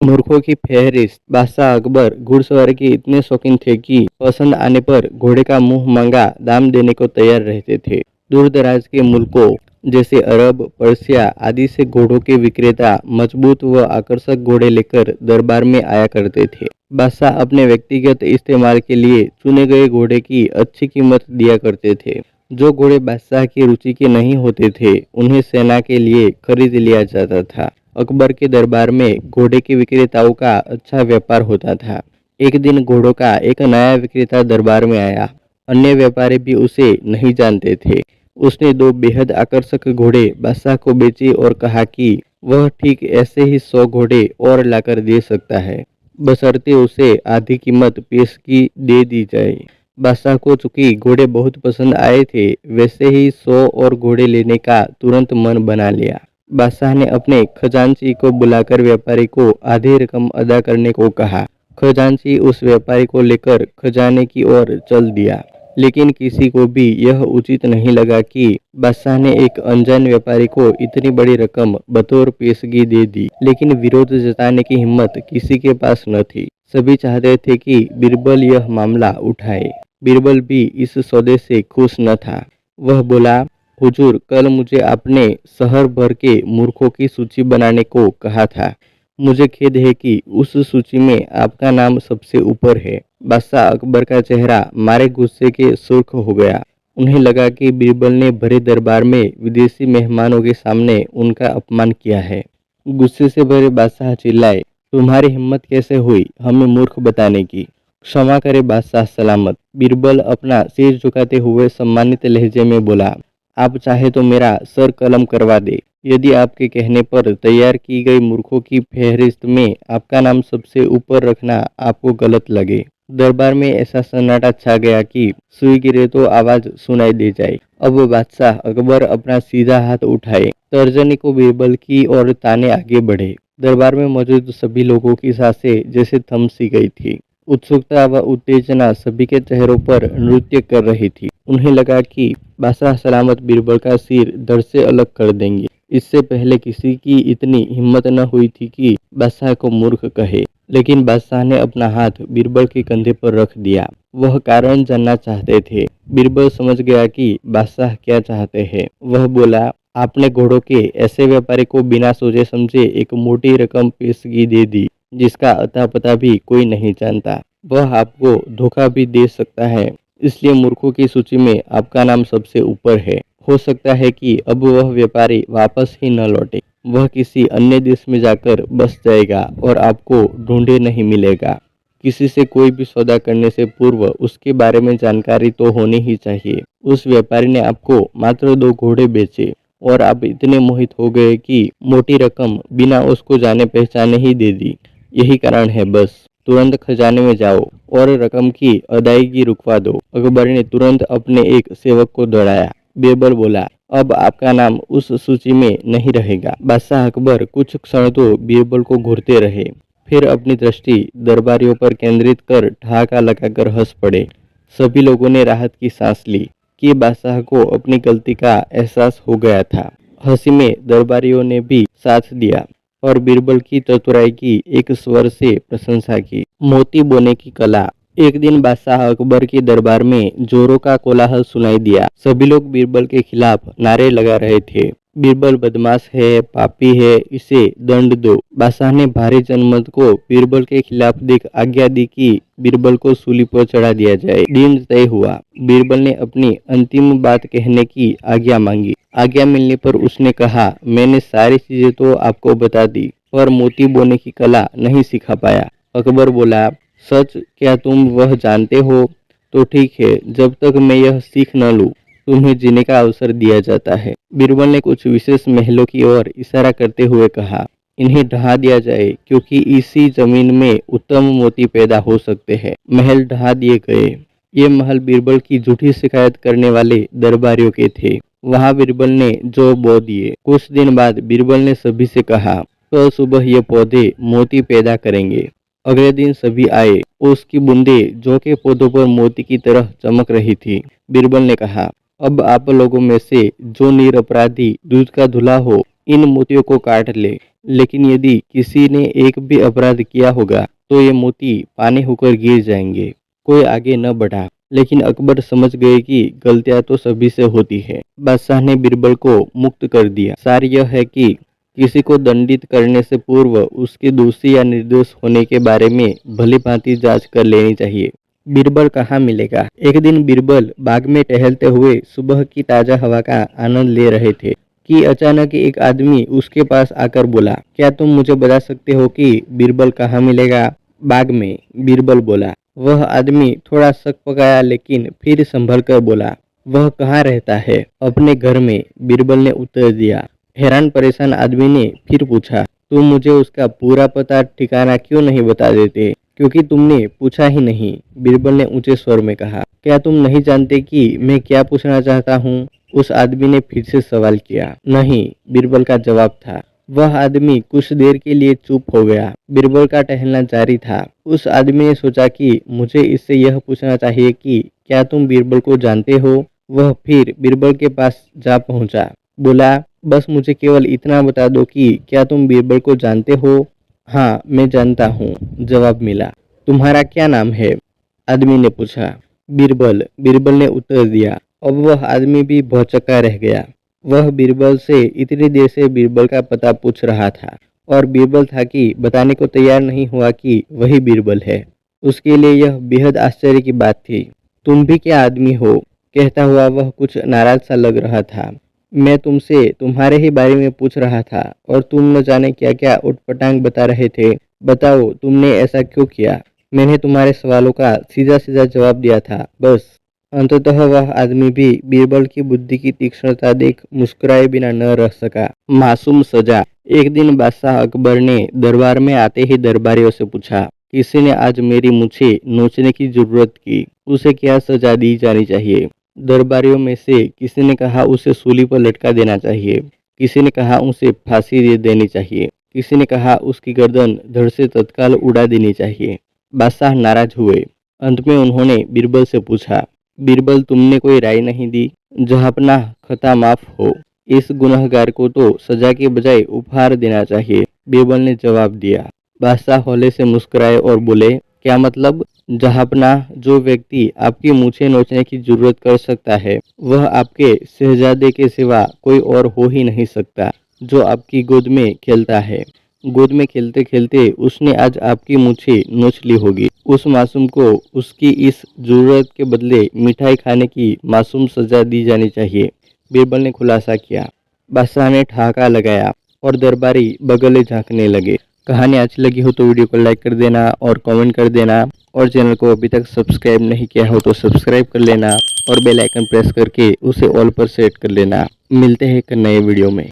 मूर्खों की फहरिस्त। बादशाह अकबर घुड़सवारी के इतने शौकीन थे कि पसंद आने पर घोड़े का मुंह मांगा दाम देने को तैयार रहते थे। दूर दराज के मुल्कों जैसे अरब, पर्सिया आदि से घोड़ों के विक्रेता मजबूत व आकर्षक घोड़े लेकर दरबार में आया करते थे। बादशाह अपने व्यक्तिगत इस्तेमाल के लिए चुने गए घोड़े की अच्छी कीमत दिया करते थे। जो घोड़े बादशाह की रुचि के नहीं होते थे उन्हें सेना के लिए खरीद लिया जाता था। अकबर के दरबार में घोड़े के विक्रेताओं का अच्छा व्यापार होता था। एक दिन घोड़ों का एक नया विक्रेता दरबार में आया। अन्य व्यापारी भी उसे नहीं जानते थे। उसने 2 बेहद आकर्षक घोड़े बादशाह को बेचे और कहा कि वह ठीक ऐसे ही 100 घोड़े और लाकर दे सकता है, बशर्ते उसे आधी कीमत पेशगी दे दी जाए। बादशाह को चूंकि घोड़े बहुत पसंद आए थे, वैसे ही 100 और घोड़े लेने का तुरंत मन बना लिया। बादशाह ने अपने खजांची को बुलाकर व्यापारी को आधी रकम अदा करने को कहा। खजांची उस व्यापारी को लेकर खजाने की ओर चल दिया, लेकिन किसी को भी यह उचित नहीं लगा कि बादशाह ने एक अनजान व्यापारी को इतनी बड़ी रकम बतौर पेशगी दे दी। लेकिन विरोध जताने की हिम्मत किसी के पास न थी। सभी चाहते थे कि बीरबल यह मामला उठाए। बीरबल भी इस सौदे से खुश न था। वह बोला, हुजूर, कल मुझे आपने शहर भर के मूर्खों की सूची बनाने को कहा था। मुझे खेद है कि उस सूची में आपका नाम सबसे ऊपर है। बादशाह अकबर का चेहरा मारे गुस्से के सुर्ख हो गया। उन्हें लगा कि बीरबल ने भरे दरबार में विदेशी मेहमानों के सामने उनका अपमान किया है। गुस्से से भरे बादशाह चिल्लाए, तुम्हारी हिम्मत कैसे हुई हमें मूर्ख बताने की? क्षमा करे बादशाह सलामत। बीरबल अपना सिर झुकाते हुए सम्मानित लहजे में बोला, आप चाहे तो मेरा सर कलम करवा दे। यदि आपके कहने पर तैयार की गई मूर्खों की फहरिस्त में आपका नाम सबसे ऊपर रखना आपको गलत लगे। दरबार में ऐसा सन्नाटा छा गया कि सुई गिरे तो आवाज सुनाई दे जाए। अब बादशाह अकबर अपना सीधा हाथ उठाए, तर्जनी को बीरबल की और ताने आगे बढ़े। दरबार में मौजूद सभी लोगों की सांसें जैसे थम सी गई थी। उत्सुकता व उत्तेजना सभी के चेहरों पर नृत्य कर रही थी। उन्हें लगा कि बादशाह सलामत बीरबल का सिर धड़ से अलग कर देंगे। इससे पहले किसी की इतनी हिम्मत न हुई थी कि बादशाह को मूर्ख कहे। लेकिन बादशाह ने अपना हाथ बीरबल के कंधे पर रख दिया। वह कारण जानना चाहते थे। बीरबल समझ गया कि बादशाह क्या चाहते हैं। वह बोला, आपने घोड़ों के ऐसे व्यापारी को बिना सोचे समझे एक मोटी रकम पेशगी दे दी, जिसका अता पता भी कोई नहीं जानता। वह आपको धोखा भी दे सकता है, इसलिए मूर्खों की सूची में आपका नाम सबसे ऊपर है। हो सकता है कि अब वह व्यापारी वापस ही न लौटे। वह किसी अन्य देश में जाकर बस जाएगा और आपको ढूंढे नहीं मिलेगा। किसी से कोई भी सौदा करने से पूर्व उसके बारे में जानकारी तो होनी ही चाहिए। उस व्यापारी ने आपको मात्र 2 घोड़े बेचे और आप इतने मोहित हो गए कि मोटी रकम बिना उसको जाने पहचाने ही दे दी। यही कारण है बस। तुरंत खजाने में जाओ और रकम की अदायगी रुकवा दो। अकबर ने तुरंत अपने एक सेवक को दौड़ाया। बीरबल बोला, अब आपका नाम उस सूची में नहीं रहेगा। बादशाह अकबर कुछ क्षण तो बीरबल को घूरते रहे, फिर अपनी दृष्टि दरबारियों पर केंद्रित कर ठहाका लगाकर हंस पड़े। सभी लोगों ने राहत की सांस ली कि बादशाह को अपनी गलती का एहसास हो गया था। हंसी में दरबारियों ने भी साथ दिया और बीरबल की चतुराई की एक स्वर से प्रशंसा की। मोती बोने की कला। एक दिन बादशाह अकबर के दरबार में जोरों का कोलाहल सुनाई दिया। सभी लोग बीरबल के खिलाफ नारे लगा रहे थे। बीरबल बदमाश है, पापी है, इसे दंड दो। बादशाह ने भारी जनमत को बीरबल के खिलाफ देख आज्ञा दी कि बीरबल को सूली पर चढ़ा दिया जाए। दिन तय हुआ। बीरबल ने अपनी अंतिम बात कहने की आज्ञा मांगी। आज्ञा मिलने पर उसने कहा, मैंने सारी चीजें तो आपको बता दी, पर मोती बोने की कला नहीं सिखा पाया। अकबर बोला, सच क्या तुम वह जानते हो? तो ठीक है, जब तक मैं यह सीख न लूं, तुम्हें जीने का अवसर दिया जाता है। बीरबल ने कुछ विशेष महलों की ओर इशारा करते हुए कहा, इन्हें ढहा दिया जाए क्योंकि इसी जमीन में उत्तम मोती पैदा हो सकते हैं। महल ढहा दिए गए। ये महल बीरबल की झूठी शिकायत करने वाले दरबारियों के थे। वहां बीरबल ने जौ बो दिए। कुछ दिन बाद बीरबल ने सभी से कहा, कल सुबह ये पौधे मोती पैदा करेंगे। अगले दिन सभी आए। उसकी बूंदें जौ के पौधों पर मोती की तरह चमक रही थी। बीरबल ने कहा, अब आप लोगों में से जो निरपराधी दूध का धुला हो, इन मोतियों को काट ले। लेकिन यदि किसी ने एक भी अपराध किया होगा तो ये मोती पानी होकर गिर जाएंगे। कोई आगे न बढ़ा, लेकिन अकबर समझ गए कि गलतियां तो सभी से होती है। बादशाह ने बीरबल को मुक्त कर दिया। सार यह है कि किसी को दंडित करने से पूर्व उसके दोषी या निर्दोष होने के बारे में भली भांति जांच कर लेनी चाहिए। बीरबल कहाँ मिलेगा? एक दिन बीरबल बाग में टहलते हुए सुबह की ताजा हवा का आनंद ले रहे थे कि अचानक एक आदमी उसके पास आकर बोला, क्या तुम मुझे बता सकते हो कि बीरबल कहाँ मिलेगा? बाग में, बीरबल बोला। वह आदमी थोड़ा शक पकाया, लेकिन फिर संभल कर बोला, वह कहाँ रहता है? अपने घर में, बीरबल ने उत्तर दिया। हैरान परेशान आदमी ने फिर पूछा, तुम मुझे उसका पूरा पता ठिकाना क्यों नहीं बता देते? क्योंकि तुमने पूछा ही नहीं, बीरबल ने ऊंचे स्वर में कहा। क्या तुम नहीं जानते कि मैं क्या पूछना चाहता हूँ? उस आदमी ने फिर से सवाल किया। नहीं, बीरबल का जवाब था। वह आदमी कुछ देर के लिए चुप हो गया। बीरबल का टहलना जारी था। उस आदमी ने सोचा कि मुझे इससे यह पूछना चाहिए कि क्या तुम बीरबल को जानते हो? वह फिर बीरबल के पास जा पहुंचा। बोला, बस मुझे केवल इतना बता दो कि क्या तुम बीरबल को जानते हो? हाँ, मैं जानता हूँ, जवाब मिला। तुम्हारा क्या नाम है? आदमी ने पूछा। बीरबल, बीरबल ने उत्तर दिया। अब वह आदमी भी भौचक्का रह गया। वह बीरबल से इतनी देर से बीरबल का पता पूछ रहा था और बीरबल था कि बताने को तैयार नहीं हुआ कि वही बीरबल है। उसके लिए यह बेहद आश्चर्य की बात थी। तुम भी क्या आदमी हो? कहता हुआ वह कुछ नाराज सा लग रहा था। मैं तुमसे तुम्हारे ही बारे में पूछ रहा था और तुम न जाने क्या क्या उटपटांग बता रहे थे। बताओ, तुमने ऐसा क्यों किया? मैंने तुम्हारे सवालों का सीधा सीधा जवाब दिया था, बस। अंततः वह आदमी भी बीरबल की बुद्धि की तीक्ष्णता देख मुस्कुराए बिना न रह सका। मासूम सजा। एक दिन बादशाह अकबर ने दरबार में आते ही दरबारियों से पूछा, किसी ने आज मेरी मूछें नोचने की जरूरत की, उसे क्या सजा दी जानी चाहिए? दरबारियों में से किसी ने कहा उसे सूली पर लटका देना चाहिए, किसी ने कहा उसे फांसी दे देनी चाहिए, किसी ने कहा उसकी गर्दन धड़ से तत्काल उड़ा देनी चाहिए। बादशाह नाराज हुए। अंत में उन्होंने बीरबल से पूछा, बीरबल, तुमने कोई राय नहीं दी? जहांपनाह, खता माफ हो। इस गुनहगार को तो सजा के बजाय उपहार देना चाहिए, बीरबल ने जवाब दिया। बादशाह हौले से मुस्कुराए और बोले, क्या मतलब? जहांपनाह, जो व्यक्ति आपकी मूछें नोचने की जरूरत कर सकता है वह आपके शहजादे के सिवा कोई और हो ही नहीं सकता, जो आपकी गोद में खेलता है। गोद में खेलते खेलते उसने आज आपकी मूछें नोच ली होगी। उस मासूम को उसकी इस जरूरत के बदले मिठाई खाने की मासूम सजा दी जानी चाहिए, बीरबल ने खुलासा किया। बादशाह ने ठहाका लगाया और दरबारी बगले झांकने लगे। कहानी अच्छी लगी हो तो वीडियो को लाइक कर देना और कमेंट कर देना, और चैनल को अभी तक सब्सक्राइब नहीं किया हो तो सब्सक्राइब कर लेना और बेल आइकन प्रेस करके उसे ऑल पर सेट कर लेना। मिलते हैं एक नए वीडियो में।